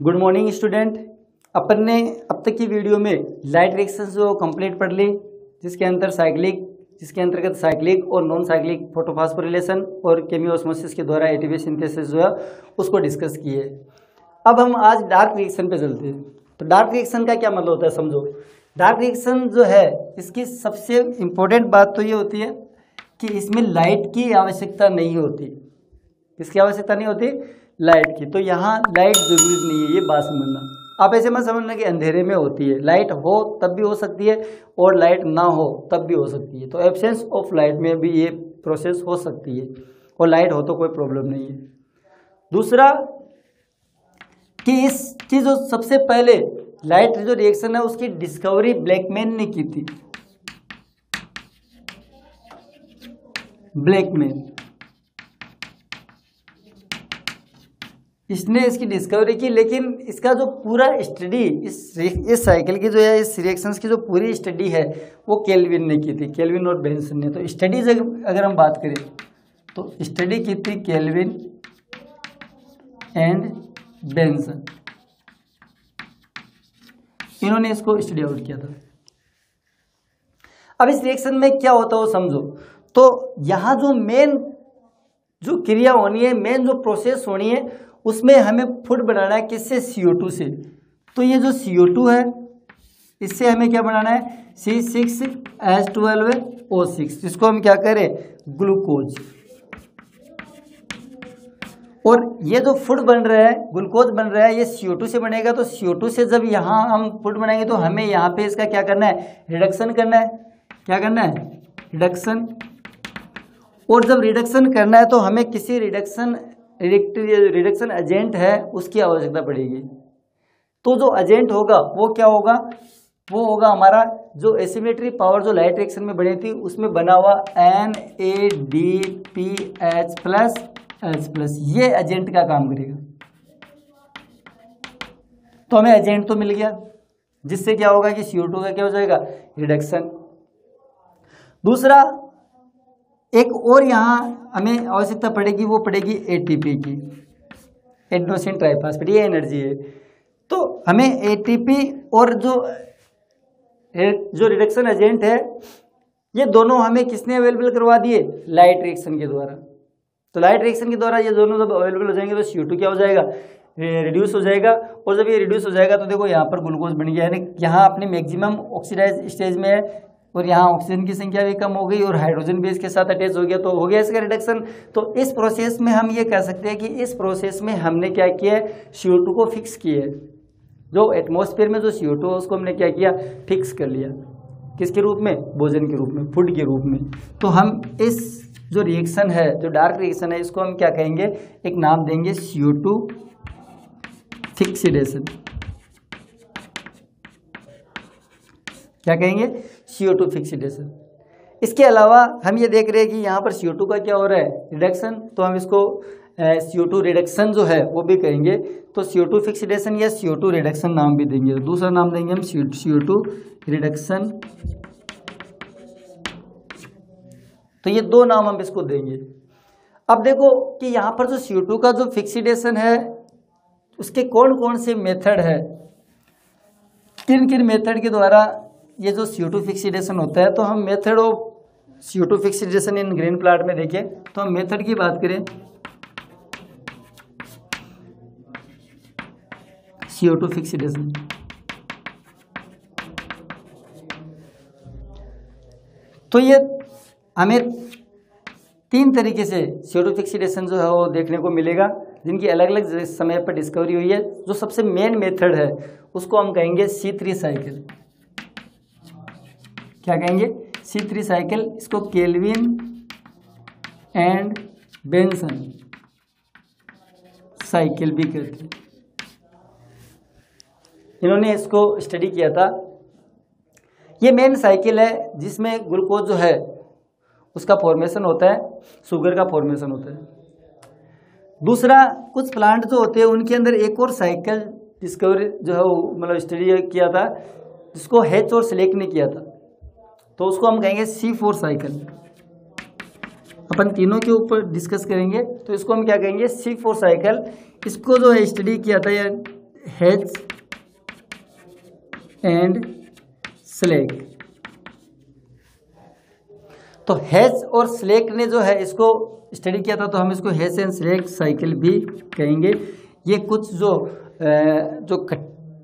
Good morning student. अपन ने अब तक की वीडियो में लाइट रिएक्शंस जो कंप्लीट पढ़ ली, जिसके अंतर्गत साइक्लिक और नॉन साइक्लिक फोटोफॉस्फोरिलेशन और केमियोस्मोसिस के द्वारा एटीपी सिंथेसिस जो है उसको डिस्कस किए। अब हम आज डार्क रिएक्शन पे चलते हैं। तो डार्क रिएक्शन का क्या मतलब होता है समझो। डार्क रिएक्शन जो है इसकी सबसे इम्पोर्टेंट बात तो ये होती है कि इसमें लाइट की आवश्यकता नहीं होती। किसकी आवश्यकता नहीं होती? लाइट की। तो यहाँ लाइट जरूरी नहीं है, ये बात समझना। आप ऐसे मत समझना कि अंधेरे में होती है। लाइट हो तब भी हो सकती है और लाइट ना हो तब भी हो सकती है। तो एब्सेंस ऑफ लाइट में भी ये प्रोसेस हो सकती है और लाइट हो तो कोई प्रॉब्लम नहीं है। दूसरा कि इसकी जो सबसे पहले लाइट जो रिएक्शन है उसकी डिस्कवरी ब्लैकमैन ने की थी। ब्लैकमैन, इसने इसकी डिस्कवरी की, लेकिन इसका जो पूरा स्टडी इस साइकिल की जो है, इस रिएक्शंस की जो पूरी स्टडी है वो केल्विन ने की थी, केल्विन और बेंसन ने। तो स्टडीज अगर हम बात करें तो स्टडी की थी केल्विन एंड बेंसन, इन्होंने इसको स्टडी आउट किया था। अब इस रिएक्शन में क्या होता है वो समझो। तो यहाँ जो मेन जो क्रिया होनी है, मेन जो प्रोसेस होनी है, उसमें हमें फूड बनाना है। किससे? CO2 से। तो ये जो CO2 है इससे हमें क्या बनाना है? C6H12O6, जिसको हम क्या करें? ग्लूकोज। और ये जो फूड बन रहा है, ग्लूकोज बन रहा है, ये CO2 से बनेगा। तो CO2 से जब यहाँ हम फूड बनाएंगे तो हमें यहाँ पे इसका क्या करना है? रिडक्शन करना है। क्या करना है? रिडक्शन। और जब रिडक्शन करना है तो हमें किसी रिडक्शन एजेंट है उसकी आवश्यकता पड़ेगी। तो जो एजेंट होगा वो क्या होगा? वो होगा हमारा जो एसिमेट्री पावर जो लाइट रिएक्शन में बनी थी उसमें बना हुआ NADPH+H+, ये एजेंट का काम करेगा। तो हमें एजेंट तो मिल गया, जिससे क्या होगा कि CO2 का क्या हो जाएगा? रिडक्शन। दूसरा एक और यहाँ हमें आवश्यकता पड़ेगी, वो पड़ेगी ATP की, एडेनोसिन ट्राइफॉस्फेट, ये एनर्जी है। तो हमें ATP और जो रिडक्शन एजेंट है, ये दोनों हमें किसने अवेलेबल करवा दिए? लाइट रिएक्शन के द्वारा। तो लाइट रिएक्शन के द्वारा ये दोनों जब अवेलेबल हो जाएंगे तो CO2 क्या हो जाएगा? रिड्यूस हो जाएगा। और जब ये रिड्यूस हो जाएगा तो देखो यहाँ पर ग्लूकोज बन गया है, यहाँ अपने मैक्सिमम ऑक्सीडाइज स्टेज में है और यहाँ ऑक्सीजन की संख्या भी कम हो गई और हाइड्रोजन भी इसके साथ अटैच हो गया, तो हो गया इसका रिडक्शन। तो इस प्रोसेस में हम ये कह सकते हैं कि इस प्रोसेस में हमने क्या किया है? CO2 को फिक्स किया है। जो एटमॉस्फेयर में जो CO2 है उसको हमने क्या किया? फिक्स कर लिया। किसके रूप में? भोजन के रूप में, फूड के रूप में। तो हम इस जो रिएक्शन है, जो डार्क रिएक्शन है, इसको हम क्या कहेंगे? एक नाम देंगे CO2 फिक्सिडेशन। क्या कहेंगे? CO2 फिक्सिडेशन। इसके अलावा हम ये देख रहे हैं कि यहाँ पर CO2 का क्या हो रहा है? रिडक्शन। तो हम इसको CO2 रिडक्शन जो है वो भी कहेंगे। तो CO2 फिक्सिडेशन या CO2 रिडक्शन नाम भी देंगे। दूसरा नाम देंगे हम CO2 रिडक्शन। तो ये दो नाम हम इसको देंगे। अब देखो कि यहाँ पर जो CO2 का जो फिक्सिडेशन है उसके कौन कौन से मेथड है, किन किन मेथड के द्वारा ये जो CO2 फिक्सिडेशन होता है। तो हम method of CO2 fixation in green plant में देखें तो हम मेथड की बात करें, CO2 फिक्सिडेशन। तो ये हमें तीन तरीके से CO2 फिक्सिडेशन जो है वो देखने को मिलेगा, जिनकी अलग अलग समय पर डिस्कवरी हुई है। जो सबसे मेन मेथड है उसको हम कहेंगे C3 साइकिल। क्या कहेंगे? C3 cycle. इसको केल्विन एंड बेंसन साइकिल भी कहते हैं। इन्होंने इसको स्टडी किया था। ये मेन साइकिल है जिसमें ग्लूकोज जो है उसका फॉर्मेशन होता है, शुगर का फॉर्मेशन होता है। दूसरा, कुछ प्लांट जो होते हैं उनके अंदर एक और साइकिल डिस्कवरी जो है मतलब स्टडी किया था, जिसको हेच और स्लेक ने किया था। तो उसको हम कहेंगे C4 साइकिल। अपन तीनों के ऊपर डिस्कस करेंगे। तो इसको हम क्या कहेंगे? C4 cycle. इसको जो है स्टडी किया था या हेज एंड स्लेक। तो हेज और स्लेक ने जो है इसको स्टडी किया था, तो हम इसको हेज एंड स्लेक साइकिल भी कहेंगे। ये कुछ जो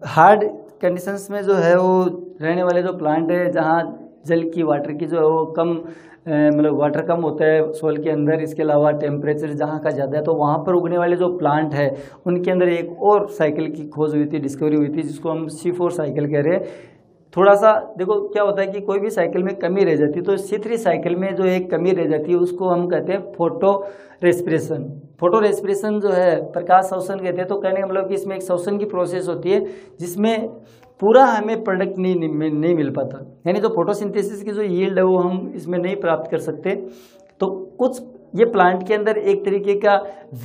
हार्ड कंडीशंस में जो है वो रहने वाले जो प्लांट है, जहाँ जल की वाटर की जो है वो कम मतलब वाटर कम होता है सोल के अंदर, इसके अलावा टेम्परेचर जहाँ का ज़्यादा है, तो वहाँ पर उगने वाले जो प्लांट है उनके अंदर एक और साइकिल की खोज हुई थी, डिस्कवरी हुई थी, जिसको हम C4 साइकिल कह रहे हैं। थोड़ा सा देखो क्या होता है कि कोई भी साइकिल में कमी रह जाती है, तो C3 साइकिल में जो एक कमी रह जाती है उसको हम कहते हैं फोटो रेस्पिरेशन। फोटो रेस्पिरेशन जो है प्रकाश श्वसन कहते हैं। तो कहने का मतलब कि इसमें एक श्वसन की प्रोसेस होती है जिसमें पूरा हमें प्रोडक्ट नहीं मिल पाता, यानी जो फोटोसिंथेसिस की जो यील्ड है वो हम इसमें नहीं प्राप्त कर सकते। तो कुछ ये प्लांट के अंदर एक तरीके का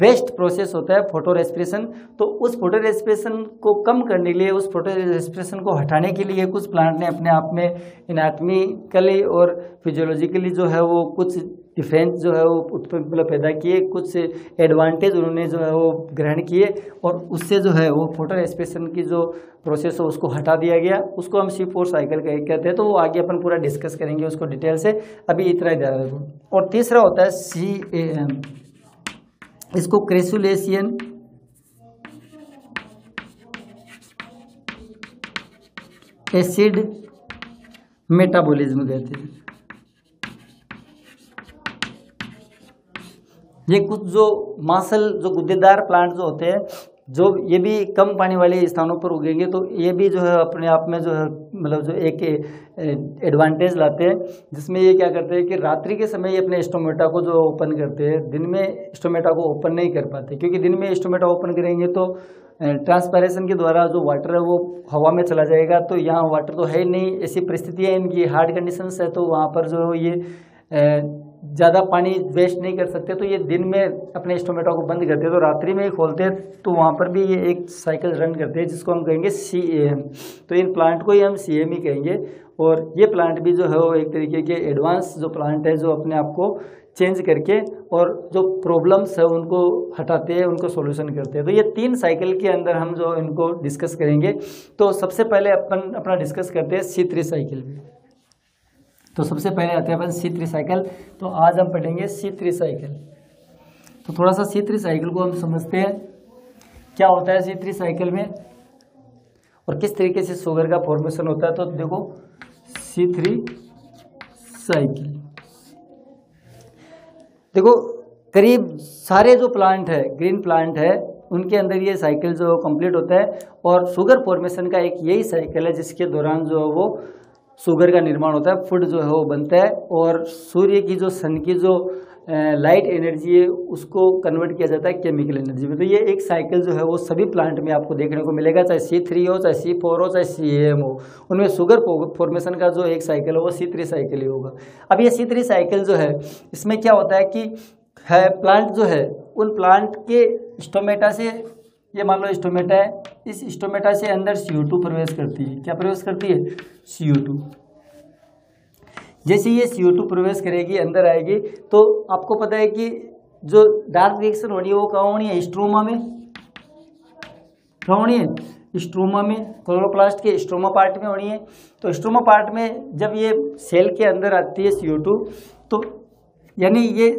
वेस्ट प्रोसेस होता है फोटो रेस्पिरेशन। तो उस फोटो रेस्पिरेशन को कम करने के लिए, उस फोटो रेस्पिरेशन को हटाने के लिए कुछ प्लांट ने अपने आप में एनाटॉमिकली और फिजियोलॉजिकली जो है वो कुछ डिफरेंस जो है वो उत्पन्न पैदा किए, कुछ एडवांटेज उन्होंने जो है वो ग्रहण किए, और उससे जो है वो फोटो रेस्पिरेशन की जो प्रोसेस है उसको हटा दिया गया। उसको हम C4 साइकिल कहते हैं। तो वो आगे अपन पूरा डिस्कस करेंगे उसको डिटेल से, अभी इतना ही ध्यान रखो। और तीसरा होता है CAM, इसको क्रेसुलेशियन एसिड मेटाबॉलिज्म कहते हैं। ये कुछ जो मासल जो गुद्देदार प्लांट जो होते हैं, जो ये भी कम पानी वाले स्थानों पर उगेंगे, तो ये भी जो है अपने आप में जो है मतलब जो एक एडवांटेज लाते हैं, जिसमें ये क्या करते हैं कि रात्रि के समय ये अपने स्टोमेटा को जो ओपन करते हैं, दिन में स्टोमेटा को ओपन नहीं कर पाते, क्योंकि दिन में स्टोमेटा ओपन करेंगे तो ट्रांसपायरेशन के द्वारा जो वाटर है वो हवा में चला जाएगा। तो यहाँ वाटर तो है ही नहीं, ऐसी परिस्थितियाँ इनकी हार्ड कंडीशंस है, तो वहाँ पर जो ये ज़्यादा पानी वेस्ट नहीं कर सकते, तो ये दिन में अपने स्टोमेटा को बंद करते हैं, तो रात्रि में ही खोलते हैं, तो वहाँ पर भी ये एक साइकिल रन करते हैं, जिसको हम कहेंगे CAM। तो इन प्लांट को ही हम CAM ही कहेंगे। और ये प्लांट भी जो है वो एक तरीके के एडवांस जो प्लांट है, जो अपने आप को चेंज करके और जो प्रॉब्लम्स है उनको हटाते हैं, उनको सॉल्यूशन करते हैं। तो ये 3 साइकिल के अंदर हम जो इनको डिस्कस करेंगे। तो सबसे पहले अपन अपना डिस्कस करते हैं C3 साइकिल भी। तो सबसे पहले आते हैं अपन C3 साइकिल। तो आज हम पढ़ेंगे C3 साइकिल। तो थोड़ा सा C3 साइकिल को हम समझते हैं, क्या होता है C3 साइकिल में और किस तरीके से शुगर का फॉर्मेशन होता है। तो देखो C3 साइकिल, देखो करीब सारे जो प्लांट है, ग्रीन प्लांट है, उनके अंदर ये साइकिल जो कंप्लीट होता है। और शुगर फॉर्मेशन का एक यही साइकिल है जिसके दौरान जो है वो शुगर का निर्माण होता है, फूड जो है वो बनता है, और सूर्य की जो सन की जो लाइट एनर्जी है उसको कन्वर्ट किया जाता है केमिकल एनर्जी में। तो ये एक साइकिल जो है वो सभी प्लांट में आपको देखने को मिलेगा, चाहे C3 हो, चाहे C4 हो, चाहे CAM हो, उनमें शुगर फॉर्मेशन का जो एक साइकिल है वो C3 साइकिल ही होगा। अब ये C3 साइकिल जो है, इसमें क्या होता है कि प्लांट जो है उन प्लांट के स्टोमेटा से, ये मान लो स्टोमेटा है, इस स्टोमेटा से अंदर CO2 प्रवेश करती है। क्या प्रवेश करती है? CO2। जैसे ये CO2 प्रवेश करेगी, अंदर आएगी, तो आपको पता है कि जो डार्क रिएक्शन होनी है वो कहाँ होनी है? स्ट्रोमा में। कहाँ होनी है? स्ट्रोमा में, क्लोरोप्लास्ट के स्ट्रोमा पार्ट में होनी है। तो स्ट्रोमा पार्ट में जब ये सेल के अंदर आती है CO2, तो यानी ये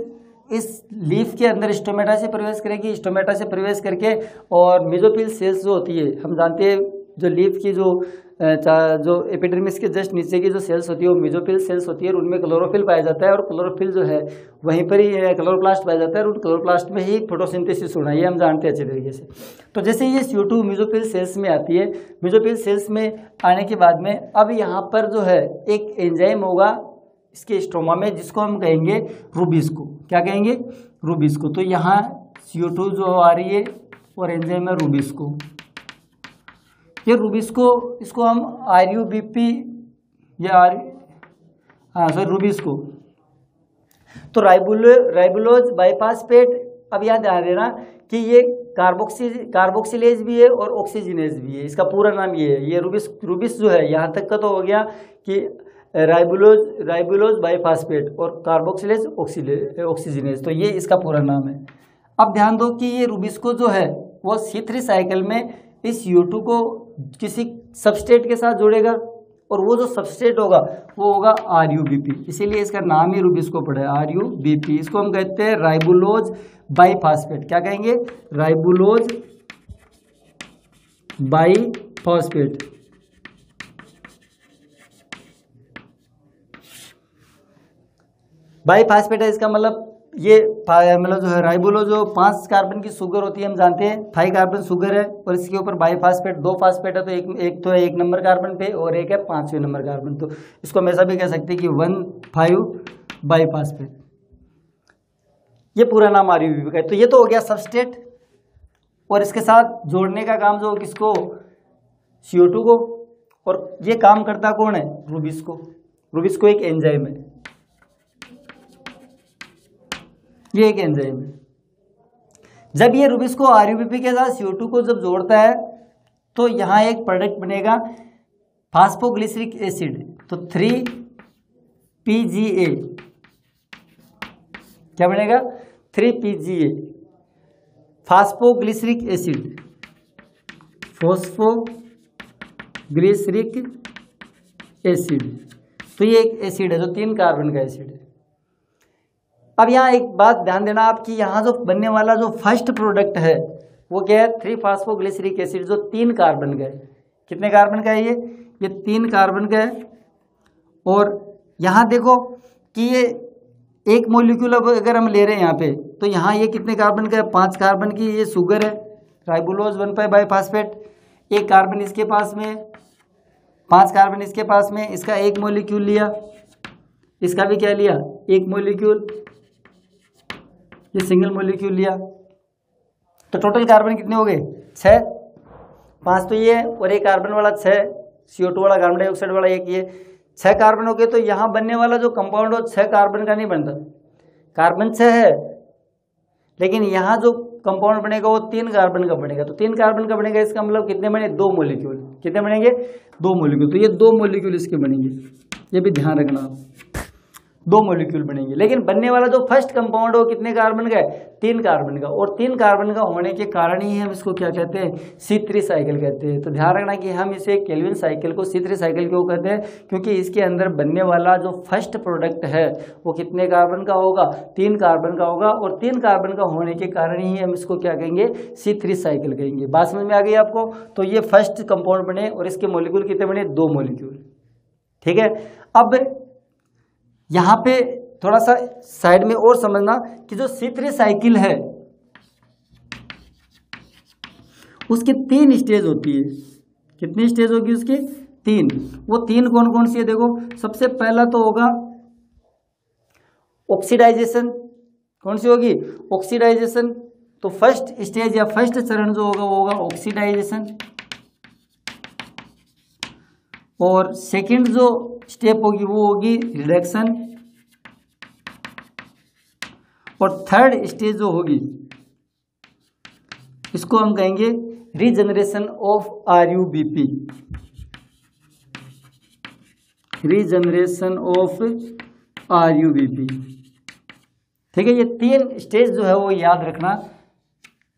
इस लीफ के अंदर स्टोमेटा से प्रवेश करेगी, स्टोमेटा से प्रवेश करके, और मेसोफिल सेल्स जो होती है, हम जानते हैं जो लीफ की जो एपिडर्मिस के जस्ट नीचे की जो सेल्स होती है वो मेसोफिल सेल्स होती है, और उनमें क्लोरोफिल पाया जाता है, और क्लोरोफिल जो है वहीं पर ही क्लोरोप्लास्ट पाया जाता है, और उन क्लोरोप्लास्ट में ही फोटोसिंथेसिस होना है, ये हम जानते हैं अच्छे तरीके से। तो जैसे ये CO2 मेसोफिल सेल्स में आती है, मेसोफिल सेल्स में आने के बाद में अब यहाँ पर जो है एक एंजाइम होगा इसके स्ट्रोमा में, जिसको हम कहेंगे रूबिस्को। क्या कहेंगे? रूबिस्को। तो यहाँ CO2 जो आ रही है और एंजाइम है रूबिस्को। ये रूबिस्को, इसको हम RUBP या रूबिस्को। तो राइबोलोज बाइफास्फेट। अब याद ध्यान देना कि ये कार्बोक्सिलेज भी है और ऑक्सीजनेज भी है, इसका पूरा नाम ये है। ये रूबिस जो है, यहाँ तक का तो हो गया कि राइबोलोज बाइफास्फेट और कार्बोक्सिलेज ऑक्सीजनेज, तो ये इसका पूरा नाम है। अब ध्यान दो कि ये रूबिस्को जो है वो C3 साइकिल में इस U2 को किसी सबस्ट्रेट के साथ जोड़ेगा और वो जो सबस्ट्रेट होगा वो होगा RuBP, इसीलिए इसका नाम ही रुबिस्को पड़ा है, RuBP। इसको हम कहते हैं राइबोलोज बाइफॉस्फेट। क्या कहेंगे? राइबोलोज बाइफॉस्फेट। बाइफॉस्फेट है, इसका मतलब ये मतलब जो है राइबोलोज जो 5 कार्बन की शुगर होती है, हम जानते हैं 5 कार्बन शुगर है, और इसके ऊपर बाइफॉस्फेट 2 फास्फेट है, तो एक तो है 1 नंबर कार्बन पे और एक है 5वें नंबर कार्बन। तो इसको हम ऐसा भी कह सकते हैं कि 1,5 बाइफॉस्फेट, ये पूरा नाम RuBP का है। तो ये तो हो गया सबस्ट्रेट, और इसके साथ जोड़ने का काम जो किसको? CO2 को। और ये काम करता कौन है? रुबिस्को। रुबिस्को एक एंजाइम है, ये एक एंजाइम है। जब ये रुबिस्को RuBP के साथ CO2 को जब जोड़ता है तो यहाँ एक प्रोडक्ट बनेगा फास्फोग्लिसरिक एसिड, तो 3PGA। क्या बनेगा? 3PGA, phosphoglyceric acid, phosphoglyceric acid. तो ये एक एसिड है जो 3 कार्बन का एसिड है। अब यहाँ एक बात ध्यान देना आप कि यहाँ जो बनने वाला जो फर्स्ट प्रोडक्ट है वो क्या है? 3-फास्फोग्लिसरिक एसिड, जो 3 कार्बन का है। कितने कार्बन का है ये 3 कार्बन का है। और यहाँ देखो कि ये एक मॉलिक्यूल अगर हम ले रहे हैं यहाँ पे, तो यहाँ ये कितने कार्बन का है? 5 कार्बन की ये शुगर है, राइबोलोज 1,5 बाइफॉस्फेट। एक कार्बन इसके पास में, 5 कार्बन इसके पास में, इसका एक मॉलिक्यूल लिया, इसका भी क्या लिया? एक मॉलिक्यूल, ये सिंगल मॉलिक्यूल लिया। तो टोटल कार्बन कितने हो गए? 6। 5 तो ये और एक कार्बन वाला 6, CO2 वाला, कार्बन डाइऑक्साइड वाला एक, ये 6 कार्बन हो गए। तो यहाँ बनने वाला जो कंपाउंड हो 6 कार्बन का नहीं बनता, कार्बन 6 है, लेकिन यहाँ जो कंपाउंड बनेगा वो 3 कार्बन का बनेगा। तो 3 कार्बन का बनेगा, इसका मतलब कितने बने? 2 मॉलिक्यूल। कितने बनेंगे? 2 मॉलिक्यूल। तो ये 2 मॉलिक्यूल इसके बनेंगे, ये भी ध्यान रखना आप, 2 मॉलिक्यूल बनेंगे। लेकिन बनने वाला जो फर्स्ट कंपाउंड हो कितने कार्बन का है? 3 कार्बन का। और 3 कार्बन का होने के कारण ही हम इसको क्या कहते हैं? C3 साइकिल कहते हैं। तो ध्यान रखना कि हम इसे केल्विन साइकिल को C3 साइकिल क्यों कहते हैं? क्योंकि इसके अंदर बनने वाला जो फर्स्ट प्रोडक्ट है वो कितने कार्बन का होगा? 3 कार्बन का होगा। और 3 कार्बन का होने के कारण ही हम इसको क्या कहेंगे? C3 साइकिल कहेंगे। बात समझ में आ गई आपको? तो ये फर्स्ट कंपाउंड बने और इसके मॉलिक्यूल कितने बने? 2 मॉलिक्यूल। ठीक है। अब यहाँ पे थोड़ा सा साइड में और समझना कि जो C3 साइकिल है उसकी 3 स्टेज होती है। कितनी स्टेज होगी उसकी? 3। वो 3 कौन कौन सी है? देखो, सबसे पहला तो होगा ऑक्सीडाइजेशन। कौन सी होगी? ऑक्सीडाइजेशन। तो फर्स्ट स्टेज या फर्स्ट चरण जो होगा वो होगा ऑक्सीडाइजेशन। और सेकंड जो स्टेप होगी वो होगी रिडक्शन। और थर्ड स्टेज जो होगी इसको हम कहेंगे regeneration of RuBP। Regeneration of RuBP। ठीक है। ये 3 स्टेज जो है वो याद रखना।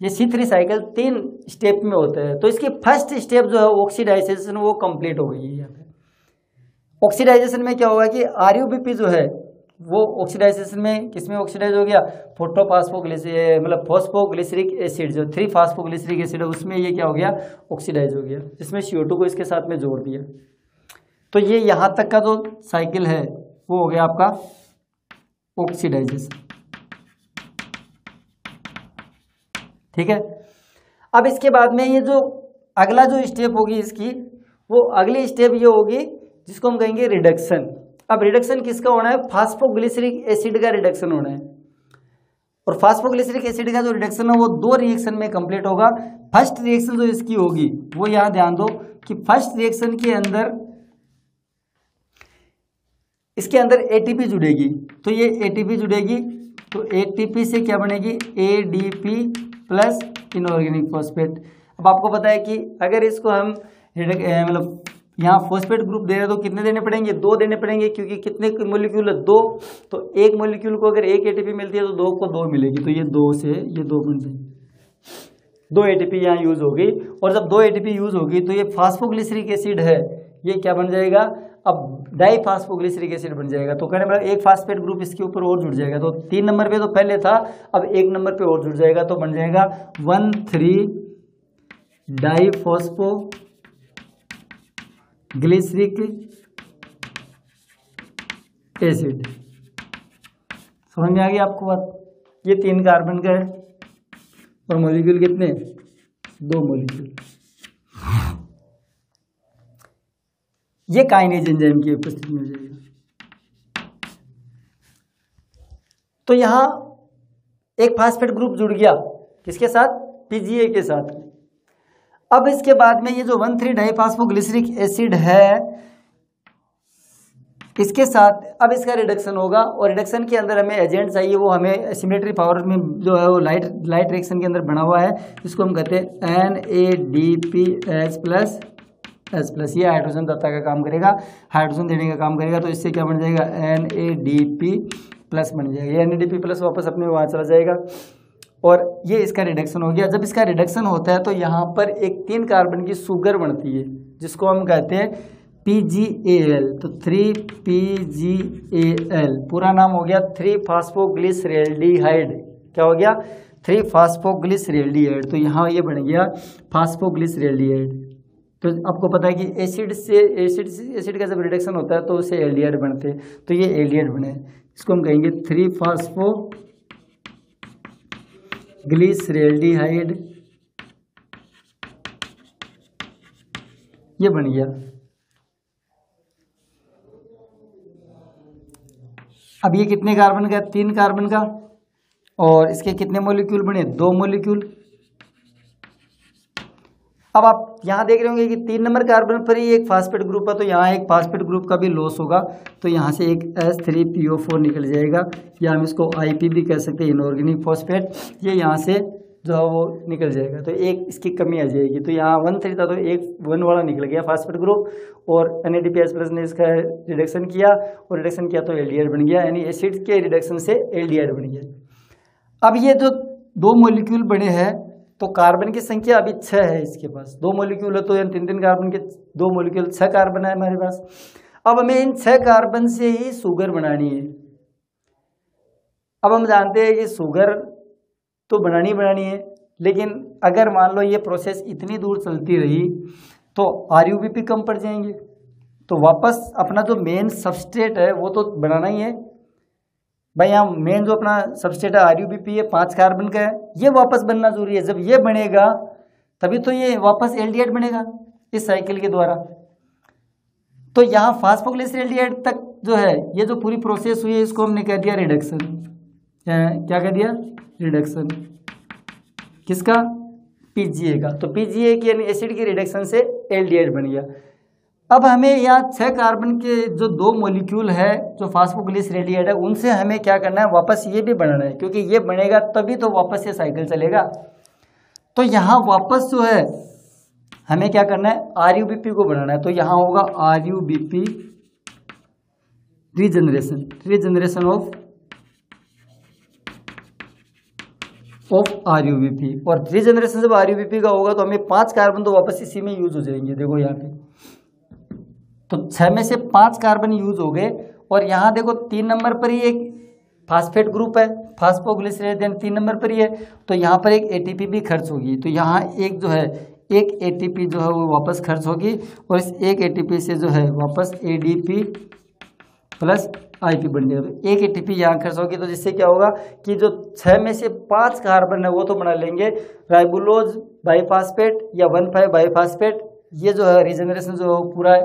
ये C3 साइकिल 3 स्टेप में होता है। तो इसकी फर्स्ट स्टेप जो है ऑक्सीडाइजेशन वो कंप्लीट हो गई है यहाँ पे। ऑक्सीडाइजेशन में क्या होगा कि RuBP जो है वो ऑक्सीडाइजेशन में किसमें ऑक्सीडाइज हो गया? मतलब फॉस्फोग्लिसरिक एसिड, जो 3-फास्फोग्लिसरिक एसिड है उसमें ये क्या हो गया? ऑक्सीडाइज हो गया, जिसमें CO2 को इसके साथ में जोड़ दिया। तो ये यहाँ तक का जो साइकिल है वो हो गया आपका ऑक्सीडाइजेशन। ठीक है। अब इसके बाद में ये जो अगला जो स्टेप होगी इसकी, वो अगली स्टेप ये होगी जिसको हम कहेंगे रिडक्शन। अब रिडक्शन किसका होना है? फास्फोग्लिसरिक एसिड का रिडक्शन होना है। और फास्फोग्लिसरिक एसिड का जो रिडक्शन है वो 2 रिएक्शन में कंप्लीट होगा। फर्स्ट रिएक्शन जो इसकी होगी वो यहाँ ध्यान दो कि फर्स्ट रिएक्शन के अंदर इसके अंदर ATP जुड़ेगी। तो ये ATP जुड़ेगी, तो ATP से क्या बनेगी? ADP plus inorganic phosphate. अब आपको पता है कि अगर इसको हम मतलब यहाँ फॉस्फेट ग्रुप दे रहे हैं तो कितने देने पड़ेंगे? 2 देने पड़ेंगे, क्योंकि कितने मॉलिक्यूल है? 2। तो एक मॉलिक्यूल को अगर 1 ATP मिलती है तो 2 को 2 मिलेगी। तो ये 2 से ये 2 बन जाएंगे। 2 ATP यहाँ यूज होगी, और जब 2 ATP यूज होगी तो ये फास्फोग्लिसरिक एसिड है, ये क्या बन जाएगा, अब डाइफास्फोग्लिसरिक एसिड बन जाएगा। तो कहने मतलब एक फास्फेट ग्रुप इसके ऊपर और जुड़ जाएगा। तो 3 नंबर पे तो पहले था, अब 1 नंबर पे और जुड़ जाएगा, तो बन जाएगा 1,3 डाइफॉस्फोग्लिसरिक एसिड। समझ में आ गई आपको बात? ये 3 कार्बन का है और मॉलिक्यूल कितने, 2 मॉलिक्यूल। ये काइनेज एंजाइम की उपस्थिति में हो जाएगा। तो यहां एक फास्फेट ग्रुप जुड़ गया किसके साथ, PGA के साथ। अब इसके बाद में ये जो 1,3 डाइफॉस्फोग्लिसरिक एसिड है, इसके साथ अब इसका रिडक्शन होगा, और रिडक्शन के अंदर हमें एजेंट चाहिए, वो हमें सिमेट्री पावर में जो है वो लाइट रिएक्शन के अंदर बना हुआ है, इसको हम कहते हैं NADPH+, H+। ये हाइड्रोजन दत्ता का काम करेगा, हाइड्रोजन देने का काम करेगा। तो इससे क्या बन जाएगा, NADP+ बन जाएगा। ये NADP+ वापस अपने वहाँ चला जाएगा, और ये इसका रिडक्शन हो गया। जब इसका रिडक्शन होता है तो यहाँ पर एक 3 कार्बन की शुगर बनती है, जिसको हम कहते हैं PGAL। तो 3PGAL पूरा नाम हो गया 3-फास्फोग्लिसरैल्डिहाइड। क्या हो गया, 3-फास्फोग्लिसरैल्डिहाइड। तो यहाँ ये बन गया फास्फोग्लिसरैल्डिहाइड। तो आपको पता है कि एसिड का जब रिडक्शन होता है तो उससे एल्डिहाइड बनते हैं, तो ये एल्डिहाइड बने, इसको हम कहेंगे 3-फास्फोग्लिसरैल्डिहाइड। ये बन गया। अब ये कितने कार्बन का, 3 कार्बन का, और इसके कितने मॉलिक्यूल बने, 2 मॉलिक्यूल। अब आप यहाँ देख रहे होंगे कि 3 नंबर कार्बन पर ही एक फास्फेट ग्रुप है, तो यहाँ एक फास्फेट ग्रुप का भी लॉस होगा, तो यहाँ से एक H3PO4 निकल जाएगा, या हम इसको IP भी कह सकते हैं, इनऑर्गेनिक फॉस्फेट। ये यहाँ से जो है वो निकल जाएगा, तो एक इसकी कमी आ जाएगी। तो यहाँ 1,3 था तो एक 1 वाला निकल गया फास्फेट ग्रुप, और NADPH+ ने इसका रिडक्शन किया, और रिडक्शन किया तो एल्डिहाइड बन गया, यानी एसिड के रिडक्शन से एल्डिहाइड बन गया। अब ये जो 2 मॉलिक्यूल बने हैं, तो कार्बन की संख्या अभी 6 है इसके पास, 2 मॉलिक्यूल है तो 3 कार्बन के 2 मॉलिक्यूल 6 कार्बन है हमारे पास। अब हमें इन 6 कार्बन से ही शुगर बनानी है। अब हम जानते हैं कि शुगर तो बनानी है, लेकिन अगर मान लो ये प्रोसेस इतनी दूर चलती रही तो RUBP कम पड़ जाएंगे, तो वापस अपना जो मेन सबस्ट्रेट है वो तो बनाना ही है भाई। यहाँ मेन जो अपना सबस्ट्रेट है RUBP है, 5 कार्बन का है, ये वापस बनना जरूरी है। जब ये बनेगा तभी तो ये वापस एल्डिहाइड बनेगा इस साइकिल के द्वारा। तो यहाँ फास्फोग्लिसरैल्डिहाइड तक जो है ये जो पूरी प्रोसेस हुई है, इसको हमने कह दिया रिडक्शन। क्या कह दिया, रिडक्शन। किसका, PGA का। तो PGA की यानी एसिड की रिडक्शन से एल्डिहाइड बन गया। अब हमें यहाँ 6 कार्बन के जो 2 मॉलिक्यूल है जो फास्फोग्लिसरैल्डिहाइड है, उनसे हमें क्या करना है, वापस ये भी बनाना है, क्योंकि ये बनेगा तभी तो वापस ये साइकिल चलेगा। तो यहाँ वापस जो है हमें क्या करना है, RUBP को बनाना है। तो यहाँ होगा RUBP, रीजनरेशन ऑफ RUBP। और रीजनरेशन जब RUBP का होगा तो हमें 5 कार्बन तो वापस इसी में यूज हो जाएंगे। देखो यहाँ पे तो 6 में से 5 कार्बन यूज हो गए, और यहाँ देखो 3 नंबर पर ही एक फास्फेट ग्रुप है, फास्फोग्लिसरैल्डिहाइड 3 नंबर पर ही है, तो यहाँ पर एक ATP भी खर्च होगी। तो यहाँ एक जो है एक ATP जो है वो वापस खर्च होगी, और इस एक ATP से जो है वापस ADP प्लस IP बन जाएगा। तो एक ATP यहाँ खर्च होगी, तो जिससे क्या होगा कि जो 6 में से 5 कार्बन है वो तो बना लेंगे राइबोलोज बाइफास्फेट या 1,5 बाइफास्फेट। ये जो है रीजनरेशन जो पूरा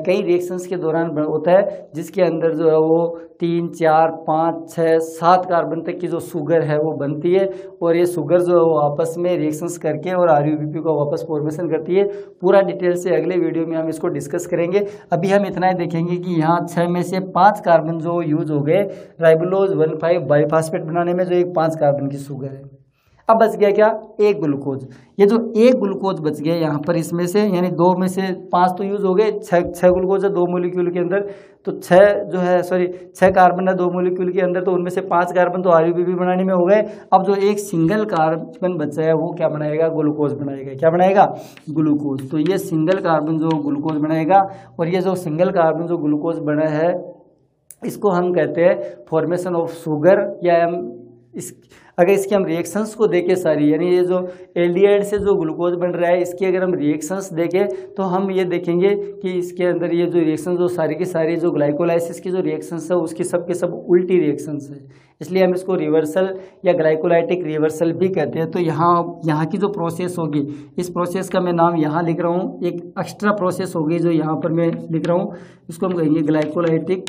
कई रिएक्शंस के दौरान होता है, जिसके अंदर जो है वो 3, 4, 5, 6, 7 कार्बन तक की जो शुगर है वो बनती है, और ये शुगर जो है वो आपस में रिएक्शंस करके और RUBP को वापस फॉर्मेशन करती है। पूरा डिटेल से अगले वीडियो में हम इसको डिस्कस करेंगे। अभी हम इतना ही देखेंगे कि यहाँ 6 में से 5 कार्बन जो यूज हो गए राइबोलोज 1,5 बाइफास्फेट बनाने में, जो एक 5 कार्बन की शुगर है। अब बच गया क्या, एक ग्लूकोज। ये जो एक ग्लूकोज बच गया यहाँ पर इसमें से, यानी 2 में से 5 तो यूज हो गए, 6 ग्लूकोज है 2 मोलिक्यूल के अंदर, तो 6 कार्बन है 2 मोलिक्यूल के अंदर, तो उनमें से 5 कार्बन तो आरयूपीपी बनाने में हो गए। अब जो एक सिंगल कार्बन बचा है वो क्या बनाएगा, ग्लूकोज बनाएगा। क्या बनाएगा, ग्लूकोज। तो ये सिंगल कार्बन जो ग्लूकोज बनाएगा, और ये जो सिंगल कार्बन जो ग्लूकोज बना है इसको हम कहते हैं फॉर्मेशन ऑफ शुगर, या हम अगर इसके हम रिएक्शंस को देखें सारी, यानी ये जो एल्डिहाइड से जो ग्लूकोज बन रहा है इसकी अगर हम रिएक्शंस देखें तो हम ये देखेंगे कि इसके अंदर ये जो रिएक्शन जो सारी की सारी जो ग्लाइकोलाइसिस की जो रिएक्शंस है उसकी सब के सब उल्टी रिएक्शंस है, इसलिए हम इसको रिवर्सल या ग्लाइकोलाइटिक रिवर्सल भी कहते हैं। तो यहाँ की जो प्रोसेस होगी, इस प्रोसेस का मैं नाम यहाँ लिख रहा हूँ, एक एक्स्ट्रा प्रोसेस होगी जो यहाँ पर मैं लिख रहा हूँ, इसको हम कहेंगे ग्लाइकोलाइटिक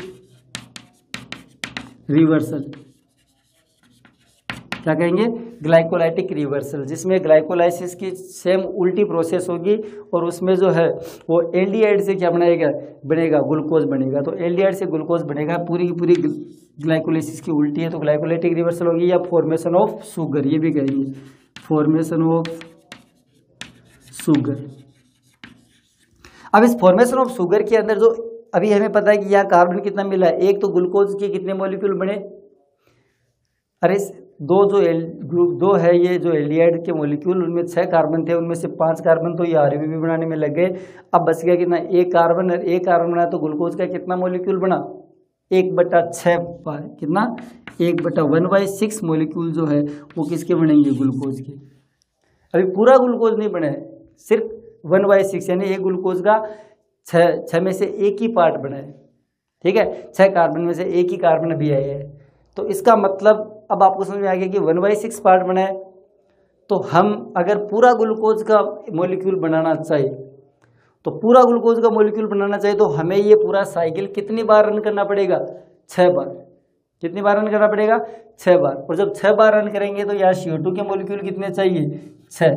रिवर्सल। क्या कहेंगे, ग्लाइकोलाइटिक रिवर्सल, जिसमें ग्लाइकोलाइसिस की सेम उल्टी प्रोसेस होगी, और उसमें जो है वो एल्डिहाइड से क्या बनेगा ग्लूकोज बनेगा। तो एल्डिहाइड से ग्लूकोज बनेगा, पूरी की पूरी ग्लाइकोलाइसिस की उल्टी है, तो ग्लाइकोलाइटिक रिवर्सल होगी, या फॉर्मेशन ऑफ शुगर ये भी कहेंगे, फॉर्मेशन ऑफ शुगर। अब इस फॉर्मेशन ऑफ शुगर के अंदर जो अभी हमें पता है कि यहाँ कार्बन कितना मिला है, एक तो ग्लूकोज के कितने मॉलिक्यूल बने, अरे दो है ये जो एल्डिहाइड के मॉलिक्यूल, उनमें 6 कार्बन थे, उनमें से 5 कार्बन तो ये आरयूपीपी बनाने में लग गए। अब बच गया कितना, एक कार्बन बना, तो ग्लूकोज का कितना मॉलिक्यूल बना, 1/6 बार, कितना 1/1/6 मॉलिक्यूल जो है वो किसके बनेंगे, ग्लूकोज के। अभी पूरा ग्लूकोज नहीं बना है, सिर्फ 1/6 यानी एक ग्लूकोज का 6 में से एक ही पार्ट बना है, ठीक है, 6 कार्बन में से एक ही कार्बन अभी आया है। तो इसका मतलब अब आपको समझ में आ गया कि 1/6 पार्ट बना है। तो हम अगर पूरा ग्लूकोज का मॉलिक्यूल बनाना चाहे, तो पूरा ग्लूकोज का मॉलिक्यूल बनाना चाहिए तो हमें ये पूरा साइकिल कितनी बार रन करना पड़ेगा, 6 बार। कितनी बार रन करना पड़ेगा, 6 बार। और जब 6 बार रन करेंगे तो यहाँ CO2 के मॉलिक्यूल कितने चाहिए, 6,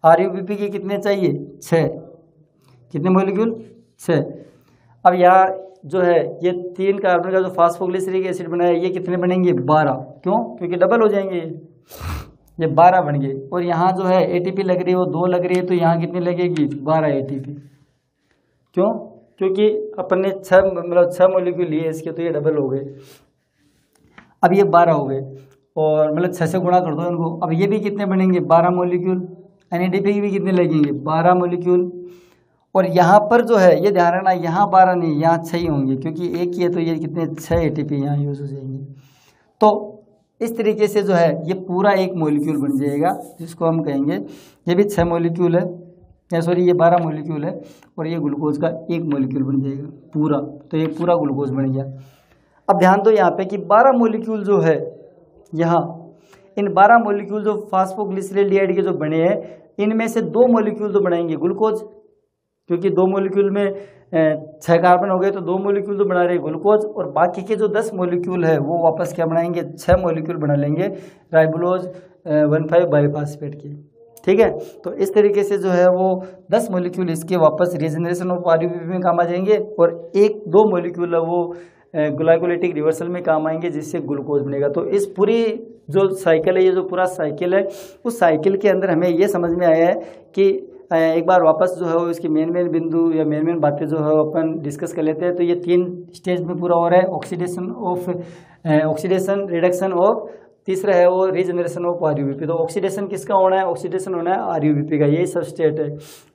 आरयूपीपी के कितने चाहिए, 6, कितने मॉलिक्यूल, 6। अब यहाँ जो है ये 3 कार्बन का जो फास्फोग्लिसरिक एसिड बना है ये कितने बनेंगे, 12। क्यों, क्योंकि डबल हो जाएंगे, ये 12 बन गए। और यहाँ जो है ATP लग रही है वो 2 लग रही है, तो यहाँ कितनी लगेगी, 12 ATP। क्यों, क्योंकि अपन ने 6 मॉलिक्यूल लिए इसके, तो ये डबल हो गए। अब ये 12 हो गए, और 6 से गुणा कर दो इनको। अब ये भी कितने बनेंगे, 12 मॉलिक्यूल। NADP की भी कितने लगेंगे, 12 मॉलिक्यूल। और यहाँ पर जो है ये ध्यान रखना, यहाँ 12 नहीं, यहाँ 6 ही होंगे, क्योंकि एक ही है, तो ये कितने 6 ATP यहाँ यूज हो जाएंगे। तो इस तरीके से जो है ये पूरा एक मॉलिक्यूल बन जाएगा, जिसको हम कहेंगे, ये भी 6 मॉलिक्यूल है, या सॉरी ये 12 मॉलिक्यूल है, और ये ग्लूकोज का एक मॉलिक्यूल बन जाएगा पूरा। तो ये पूरा ग्लूकोज बन गया। अब ध्यान दो यहाँ पे कि 12 मॉलिक्यूल जो है यहाँ, इन 12 मॉलिक्यूल जो फास्फोग्लिसरैल्डिहाइड के जो बने हैं, इनमें से 2 मॉलिक्यूल तो बनाएंगे ग्लूकोज, क्योंकि 2 मॉलिक्यूल में 6 कार्बन हो गए, तो 2 मॉलिक्यूल तो बना रहे ग्लूकोज, और बाकी के जो 10 मॉलिक्यूल है वो वापस क्या बनाएंगे, 6 मॉलिक्यूल बना लेंगे राइबोलोज 1,5 बाईफास्फेट की, ठीक है। तो इस तरीके से जो है वो 10 मॉलिक्यूल इसके वापस रीजनरेशन ऑफ आरयूपीपी में काम आ जाएंगे, और 1-2 मॉलिक्यूल है वो ग्लाइकोलाइटिक रिवर्सल में काम आएंगे, जिससे ग्लूकोज बनेगा। तो इस पूरी जो साइकिल है, ये जो पूरा साइकिल है, उस साइकिल के अंदर हमें ये समझ में आया है कि एक बार वापस जो है वो इसकी मेन बिंदु या मेन बातें जो है अपन डिस्कस कर लेते हैं। तो ये 3 स्टेज में पूरा हो रहा है, ऑक्सीडेशन, रिडक्शन, और तीसरा है वो रीजनरेशन ऑफ आरयूपीपी। तो ऑक्सीडेशन किसका होना है, ऑक्सीडेशन होना है आरयूपीपी का, यही सब स्टेट है।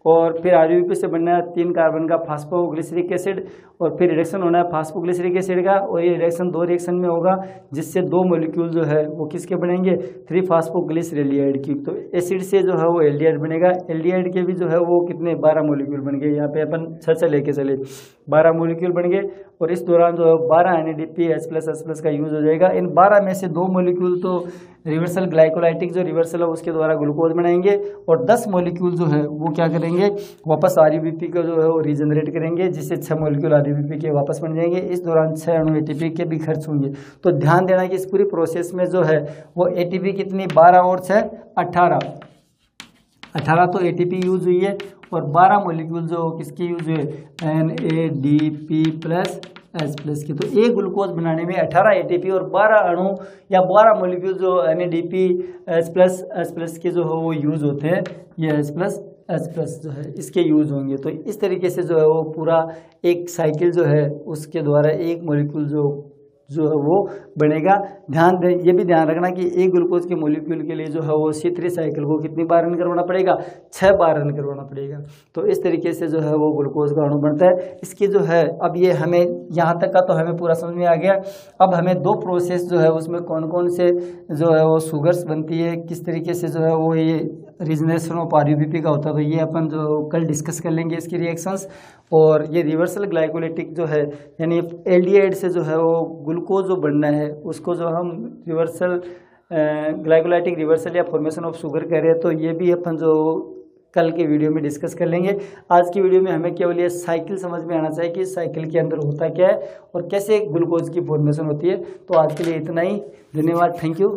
और फिर आरयूपीपी से बनना है 3 कार्बन का फास्फोग्लिसरिक एसिड, और फिर रिडक्शन होना है फास्फोग्लिसरिक एसिड का, और ये रिडक्शन 2 रिएक्शन में होगा, जिससे 2 मॉलिक्यूल जो है वो किसके बनेंगे, 3-फास्फोग्लिसरैल्डिहाइड की। तो एसिड से जो है वो एल्डिहाइड बनेगा, एल्डिहाइड के भी जो है वो कितने 12 मॉलिक्यूल बन गए, यहाँ पे अपन 6 लेके चले, 12 मॉलिक्यूल बन गए। और इस दौरान जो है 12 NADP H+H+ का यूज हो जाएगा। इन 12 में से 2 मॉलिक्यूल तो रिवर्सल ग्लाइकोलाइटिक जो रिवर्सल है उसके द्वारा ग्लूकोज बनाएंगे, और 10 मॉलिक्यूल जो है वो क्या करेंगे, वापस आरयूपीपी का जो है वो रीजनरेट करेंगे, जिससे 6 मॉलिक्यूल आरयूपीपी के वापस बन जाएंगे। इस दौरान 6 अणु ATP के भी खर्च होंगे। तो ध्यान देना कि इस पूरी प्रोसेस में जो है वो ATP कितनी, 12 और 6 18 तो ATP यूज हुई है, और 12 मॉलिक्यूल जो किसकी यूज हुए, NADP+ H+ की। तो एक ग्लूकोज बनाने में 18 ATP और 12 अणु या 12 मोलिक्यूल जो NADP H+ के जो है वो यूज़ होते हैं। ये H+ जो है इसके यूज़ होंगे। तो इस तरीके से जो है वो पूरा एक साइकिल जो है उसके द्वारा एक मोलिक्यूल जो है वो बनेगा। ध्यान दें, ये भी ध्यान रखना कि एक ग्लूकोज के मोलिक्यूल के लिए जो है वो C3 साइकिल को कितनी बार रन करवाना पड़ेगा, 6 बार रन करवाना पड़ेगा। तो इस तरीके से जो है वो ग्लूकोज का अणु बनता है। इसकी जो है अब ये हमें यहाँ तक का तो हमें पूरा समझ में आ गया। अब हमें 2 प्रोसेस जो है उसमें कौन कौन से जो है वो शुगर्स बनती है, किस तरीके से जो है वो ये रीजनेशन ऑफ RUBP का होता है, तो ये अपन जो कल डिस्कस कर लेंगे इसकी रिएक्शंस। और ये रिवर्सल ग्लाइकोलाइटिक जो है यानी एल्डिहाइड से जो है वो ग्लूकोज जो बनना है उसको जो हम रिवर्सल ग्लाइकोलाइटिक रिवर्सल या फॉर्मेशन ऑफ शुगर कह रहे हैं, तो ये भी अपन जो कल के वीडियो में डिस्कस कर लेंगे। आज की वीडियो में हमें केवल ये साइकिल समझ में आना चाहिए कि साइकिल के अंदर होता क्या है और कैसे ग्लूकोज की फॉर्मेशन होती है। तो आज के लिए इतना ही, धन्यवाद, थैंक यू।